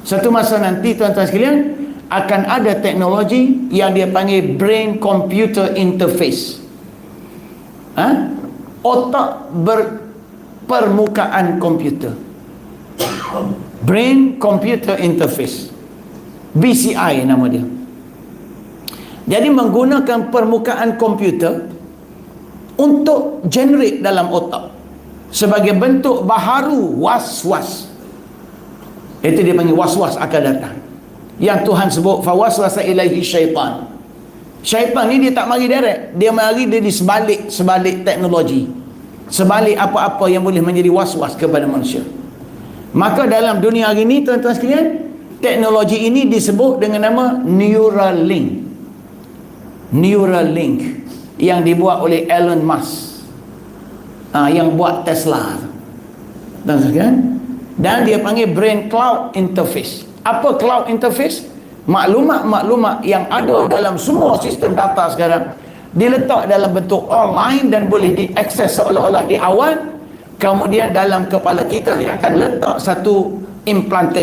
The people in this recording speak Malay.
Satu masa nanti tuan-tuan sekalian akan ada teknologi yang dia panggil brain computer interface. Otak berpermukaan komputer. Brain computer interface, BCI nama dia. Jadi menggunakan permukaan komputer untuk generate dalam otak sebagai bentuk baharu was-was. Itu dia panggil was-was akan datang, yang Tuhan sebut fawaswasa ilaihi syaitan. Syaitan ni dia tak mari direct, dia mari dia di sebalik teknologi, sebalik apa-apa yang boleh menjadi was-was kepada manusia. Maka dalam dunia hari ini tuan-tuan sekalian, teknologi ini disebut dengan nama Neuralink. Neuralink yang dibuat oleh Elon Musk, yang buat Tesla, tuan-tuan sekalian. Dan dia panggil brain cloud interface. Apa cloud interface? Maklumat-maklumat yang ada dalam semua sistem data sekarang diletak dalam bentuk online dan boleh diakses seolah-olah di awan. Kemudian dalam kepala kita dia akan letak satu implantation